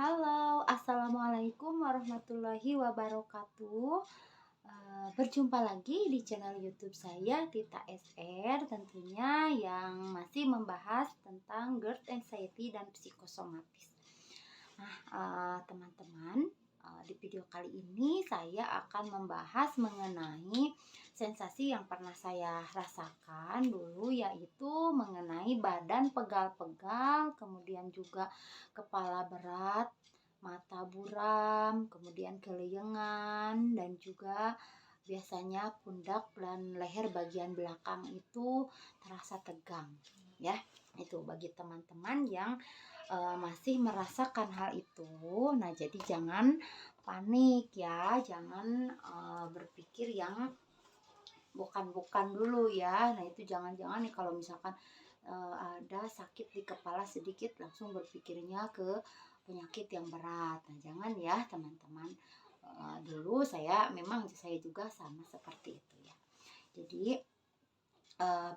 Halo, assalamualaikum warahmatullahi wabarakatuh. Berjumpa lagi di channel YouTube saya Tita SR, tentunya yang masih membahas tentang GERD, anxiety dan psikosomatis. Nah, teman-teman, di video kali ini saya akan membahas mengenai sensasi yang pernah saya rasakan dulu, yaitu mengenai badan pegal-pegal, kemudian juga kepala berat, mata buram, kemudian keleyengan, dan juga biasanya pundak dan leher bagian belakang itu terasa tegang, ya. Itu bagi teman-teman yang masih merasakan hal itu. Nah, jadi jangan panik ya, jangan berpikir yang bukan-bukan dulu ya. Nah, itu jangan-jangan nih kalau misalkan ada sakit di kepala sedikit langsung berpikirnya ke penyakit yang berat. Nah, jangan ya teman-teman. Dulu saya juga sama seperti itu ya. Jadi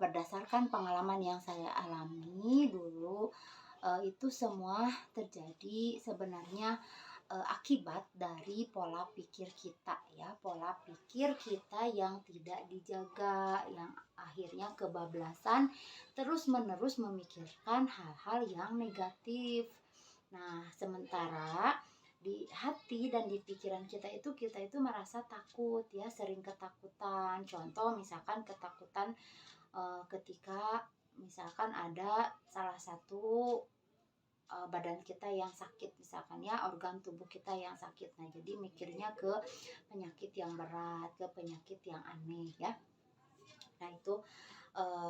berdasarkan pengalaman yang saya alami dulu, itu semua terjadi sebenarnya akibat dari pola pikir kita ya, pola pikir kita yang tidak dijaga, yang akhirnya kebablasan terus-menerus memikirkan hal-hal yang negatif. Nah, sementara di hati dan di pikiran kita itu merasa takut ya, sering ketakutan. Contoh misalkan ketakutan ketika misalkan ada salah satu badan kita yang sakit, misalkan ya organ tubuh kita yang sakit. Nah, jadi mikirnya ke penyakit yang berat, ke penyakit yang aneh ya. Nah, itu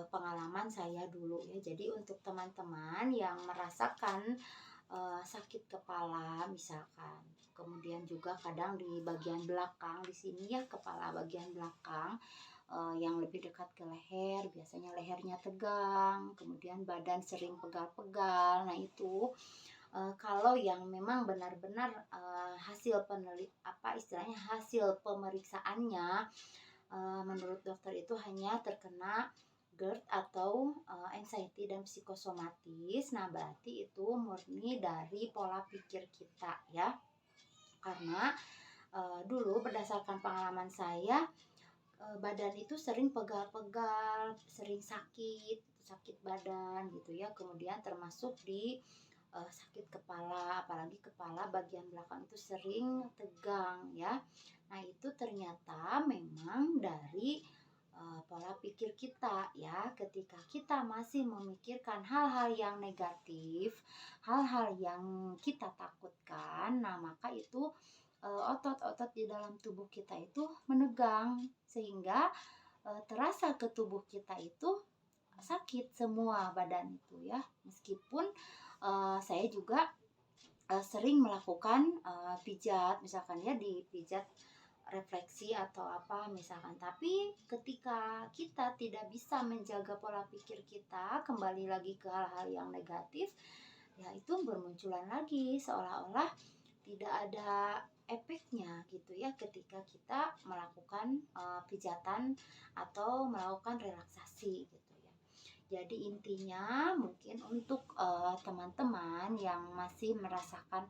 pengalaman saya dulu ya. Jadi untuk teman-teman yang merasakan sakit kepala misalkan, kemudian juga kadang di bagian belakang di sini ya, kepala bagian belakang yang lebih dekat ke leher, biasanya lehernya tegang, kemudian badan sering pegal-pegal. Nah, itu kalau yang memang benar-benar hasil pemeriksaannya menurut dokter itu hanya terkena GERD atau anxiety dan psikosomatis. Nah, berarti itu murni dari pola pikir kita ya. Karena dulu berdasarkan pengalaman saya, badan itu sering pegal-pegal, sering sakit badan gitu ya. Kemudian termasuk di sakit kepala, apalagi kepala bagian belakang itu sering tegang ya. Nah, itu ternyata memang dari pola pikir kita ya. Ketika kita masih memikirkan hal-hal yang negatif, hal-hal yang kita takutkan, nah maka itu otot-otot di dalam tubuh kita itu menegang, sehingga terasa ke tubuh kita itu sakit semua badan itu ya. Meskipun saya juga sering melakukan pijat, misalkan ya, dipijat refleksi atau apa misalkan, tapi ketika kita tidak bisa menjaga pola pikir kita, kembali lagi ke hal-hal yang negatif, ya itu bermunculan lagi seolah-olah tidak ada efeknya gitu ya, ketika kita melakukan pijatan atau melakukan relaksasi gitu ya. Jadi intinya mungkin untuk teman-teman yang masih merasakan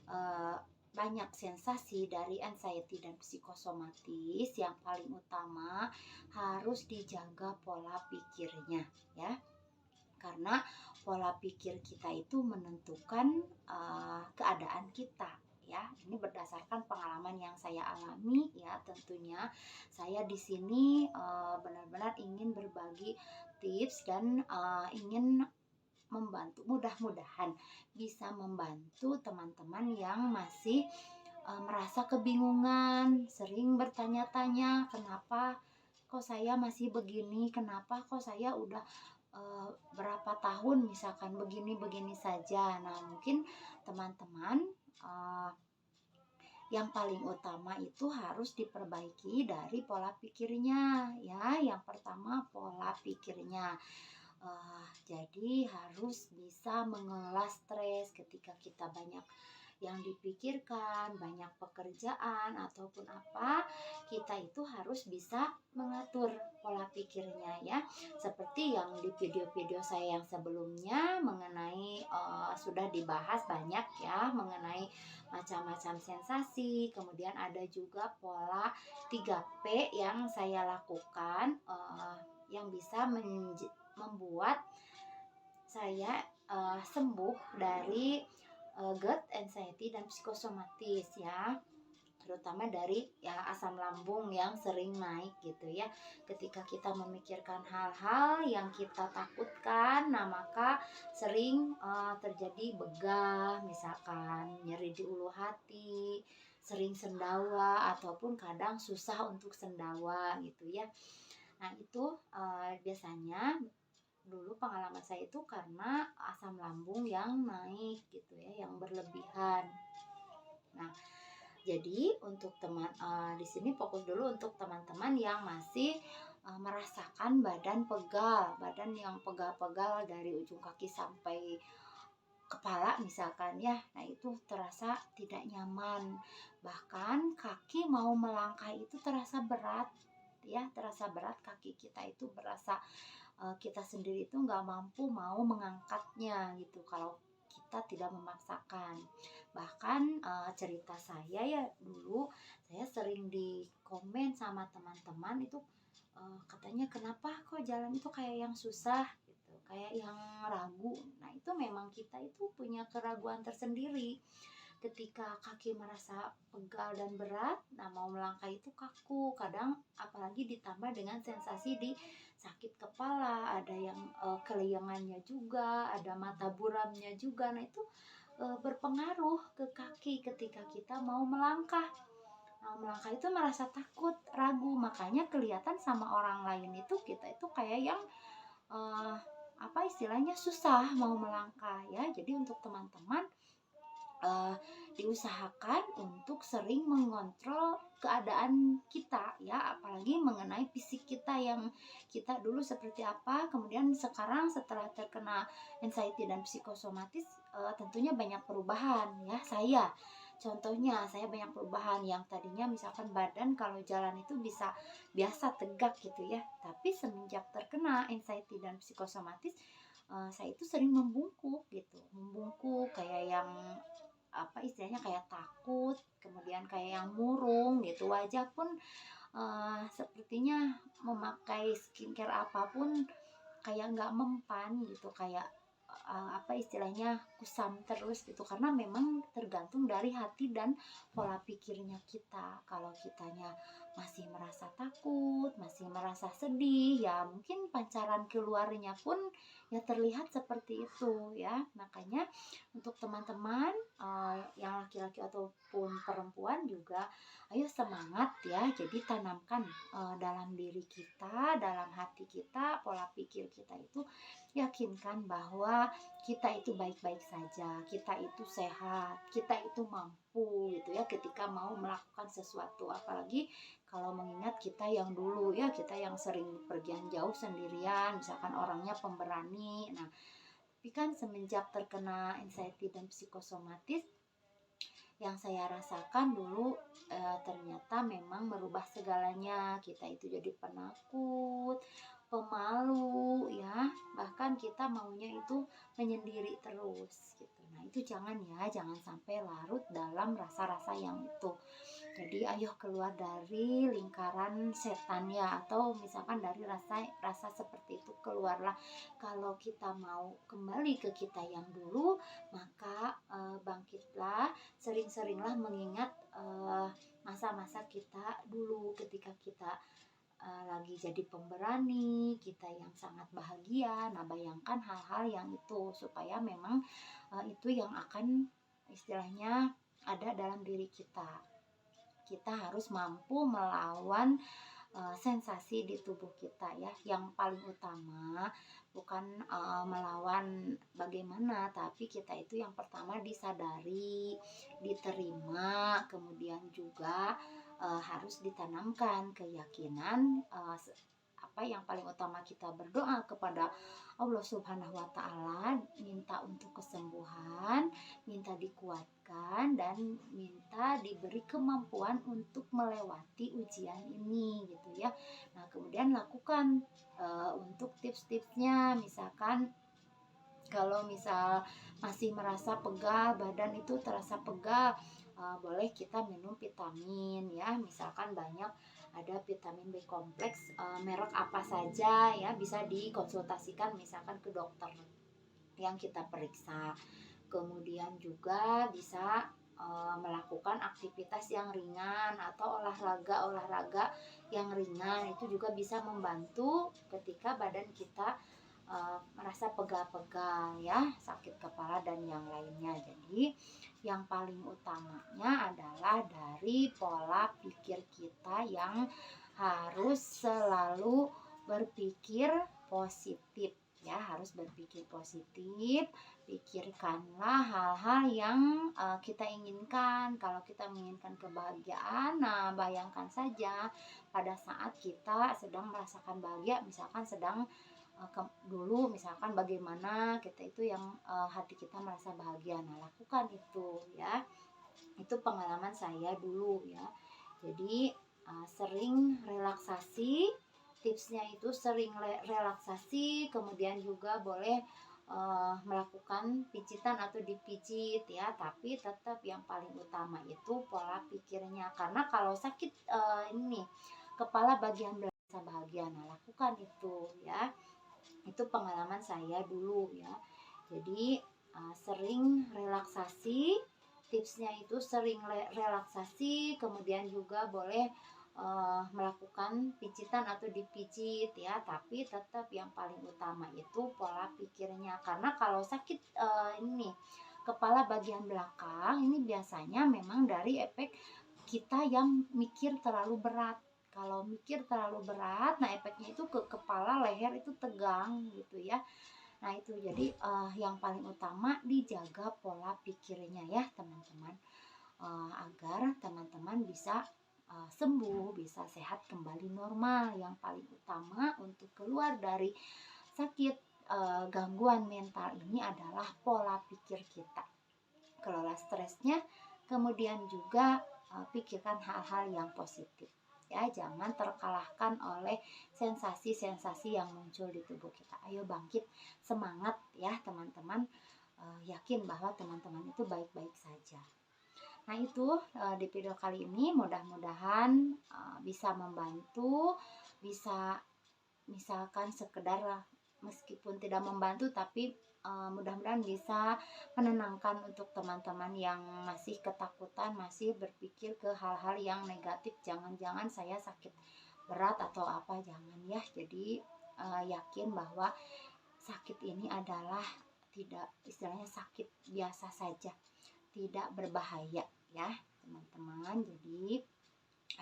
uh, banyak sensasi dari anxiety dan psikosomatis, yang paling utama harus dijaga pola pikirnya ya. Karena pola pikir kita itu menentukan keadaan kita ya. Ini berdasarkan pengalaman yang saya alami ya. Tentunya saya di sini benar-benar ingin berbagi tips dan ingin membantu, mudah-mudahan bisa membantu teman-teman yang masih merasa kebingungan, sering bertanya-tanya, kenapa kok saya masih begini, kenapa kok saya udah berapa tahun misalkan begini-begini saja. Nah, mungkin teman-teman yang paling utama itu harus diperbaiki dari pola pikirnya ya. Yang pertama pola pikirnya. Jadi harus bisa mengelola stres ketika kita banyak yang dipikirkan, banyak pekerjaan ataupun apa, kita itu harus bisa mengatur pola pikirnya ya. Seperti yang di video-video saya yang sebelumnya mengenai sudah dibahas banyak ya mengenai macam-macam sensasi, kemudian ada juga pola 3P yang saya lakukan yang bisa membuat saya sembuh dari GERD, anxiety dan psikosomatis ya, terutama dari ya asam lambung yang sering naik gitu ya. Ketika kita memikirkan hal-hal yang kita takutkan, nah maka sering terjadi begah, misalkan nyeri di ulu hati, sering sendawa ataupun kadang susah untuk sendawa gitu ya. Nah itu biasanya dulu pengalaman saya itu karena asam lambung yang naik gitu ya, yang berlebihan. Nah, jadi untuk di sini fokus dulu untuk teman-teman yang masih merasakan badan yang pegal-pegal dari ujung kaki sampai kepala misalkan ya. Nah, itu terasa tidak nyaman. Bahkan kaki mau melangkah itu terasa berat ya, terasa berat, kaki kita itu berasa kita sendiri itu nggak mampu mau mengangkatnya gitu kalau kita tidak memaksakan. Bahkan cerita saya ya dulu, saya sering di komen sama teman-teman itu katanya kenapa kok jalan itu kayak yang susah gitu, kayak yang ragu. Nah itu memang kita itu punya keraguan tersendiri. Ketika kaki merasa pegal dan berat, nah mau melangkah itu kaku, kadang apalagi ditambah dengan sensasi di sakit kepala, ada yang keliangannya juga, ada mata buramnya juga. Nah itu berpengaruh ke kaki ketika kita mau melangkah. Nah, melangkah itu merasa takut, ragu, makanya kelihatan sama orang lain itu kita itu kayak yang uh, apa istilahnya susah mau melangkah ya. Jadi untuk teman-teman diusahakan untuk sering mengontrol keadaan kita ya, apalagi mengenai fisik kita yang kita dulu seperti apa, kemudian sekarang setelah terkena anxiety dan psikosomatis tentunya banyak perubahan ya. Contohnya saya banyak perubahan yang tadinya misalkan badan kalau jalan itu bisa biasa tegak gitu ya, tapi semenjak terkena anxiety dan psikosomatis saya itu sering membungkuk gitu, membungkuk kayak yang apa istilahnya kayak takut, kemudian kayak yang murung gitu, wajah pun sepertinya memakai skincare apapun kayak nggak mempan gitu, kayak apa istilahnya kusam terus gitu, karena memang tergantung dari hati dan pola pikirnya kita. Kalau kitanya masih merasa takut, masih merasa sedih, ya mungkin pancaran keluarnya pun ya terlihat seperti itu ya. Makanya untuk teman-teman yang laki-laki ataupun perempuan juga, ayo semangat ya. Jadi tanamkan dalam diri kita, dalam hati kita, pola pikir kita itu, yakinkan bahwa kita itu baik-baik saja, kita itu sehat, kita itu mampu gitu ya ketika mau melakukan sesuatu. Apalagi kalau mengingat kita yang dulu ya, kita yang sering pergian jauh sendirian, misalkan orangnya pemberani. Nah, tapi kan semenjak terkena anxiety dan psikosomatis, yang saya rasakan dulu ternyata memang merubah segalanya. Kita itu jadi penakut, pemalu ya, bahkan kita maunya itu menyendiri terus gitu. Nah itu jangan ya, jangan sampai larut dalam rasa-rasa yang itu. Jadi ayo keluar dari lingkaran setan ya, atau misalkan dari rasa seperti itu, keluarlah. Kalau kita mau kembali ke kita yang dulu, maka bangkitlah, sering-seringlah mengingat masa-masa kita dulu ketika kita lagi jadi pemberani, kita yang sangat bahagia. Nah bayangkan hal-hal yang itu, supaya memang itu yang akan istilahnya ada dalam diri kita. Kita harus mampu melawan sensasi di tubuh kita ya. Yang paling utama bukan melawan bagaimana, tapi kita itu yang pertama disadari, diterima, kemudian juga harus ditanamkan keyakinan apa yang paling utama kita berdoa kepada Allah Subhanahu wa Ta'ala, minta untuk kesembuhan, minta dikuatkan, dan minta diberi kemampuan untuk melewati ujian ini gitu ya. Nah, kemudian lakukan untuk tips-tipsnya, misalkan kalau misal masih merasa pegal, badan itu terasa pegal, boleh kita minum vitamin ya, misalkan banyak ada vitamin B kompleks, merek apa saja ya, bisa dikonsultasikan misalkan ke dokter yang kita periksa. Kemudian juga bisa melakukan aktivitas yang ringan atau olahraga yang ringan, itu juga bisa membantu ketika badan kita merasa pegal-pegal ya, sakit kepala dan yang lainnya. Jadi yang paling utamanya adalah dari pola pikir kita yang harus selalu berpikir positif ya, harus berpikir positif. Pikirkanlah hal-hal yang kita inginkan. Kalau kita menginginkan kebahagiaan, nah bayangkan saja pada saat kita sedang merasakan bahagia, misalkan sedang dulu misalkan bagaimana kita itu yang hati kita merasa bahagia, nah lakukan itu ya. Itu pengalaman saya dulu ya. Jadi sering relaksasi, tipsnya itu sering relaksasi, kemudian juga boleh melakukan pijitan atau dipijit ya, tapi tetap yang paling utama itu pola pikirnya, karena kalau sakit ini kepala bagian belakang bahagia, nah lakukan itu ya. Itu pengalaman saya dulu ya. Jadi sering relaksasi, tipsnya itu sering relaksasi, kemudian juga boleh melakukan pijitan atau dipijit ya, tapi tetap yang paling utama itu pola pikirnya, karena kalau sakit ini kepala bagian belakang ini biasanya memang dari efek kita yang mikir terlalu berat. Kalau mikir terlalu berat, nah efeknya itu ke kepala, leher itu tegang gitu ya. Nah itu jadi yang paling utama dijaga pola pikirnya ya teman-teman, agar teman-teman bisa sembuh, bisa sehat kembali normal. Yang paling utama untuk keluar dari sakit gangguan mental ini adalah pola pikir kita. Kelola stresnya, kemudian juga pikirkan hal-hal yang positif ya, jangan terkalahkan oleh sensasi-sensasi yang muncul di tubuh kita. Ayo bangkit, semangat ya teman-teman, yakin bahwa teman-teman itu baik-baik saja. Nah itu di video kali ini mudah-mudahan bisa membantu, bisa misalkan sekedar meskipun tidak membantu, tapi mudah-mudahan bisa menenangkan untuk teman-teman yang masih ketakutan, masih berpikir ke hal-hal yang negatif. Jangan-jangan saya sakit berat atau apa, jangan ya. Jadi yakin bahwa sakit ini adalah tidak, istilahnya sakit biasa saja, tidak berbahaya ya teman-teman. Jadi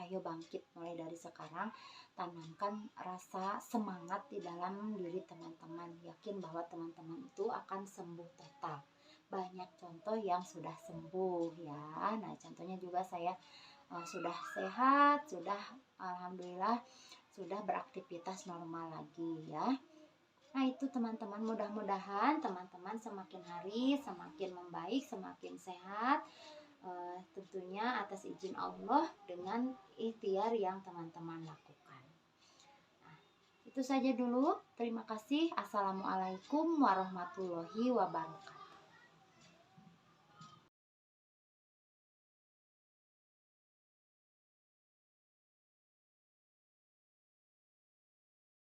ayo bangkit mulai dari sekarang, tanamkan rasa semangat di dalam diri teman-teman. Yakin bahwa teman-teman itu akan sembuh total. Banyak contoh yang sudah sembuh ya. Nah contohnya juga saya sudah sehat, sudah alhamdulillah sudah beraktivitas normal lagi ya. Nah itu teman-teman, mudah-mudahan teman-teman semakin hari semakin membaik, semakin sehat, tentunya atas izin Allah dengan ikhtiar yang teman-teman lakukan. Nah, itu saja dulu. Terima kasih. Assalamualaikum warahmatullahi wabarakatuh.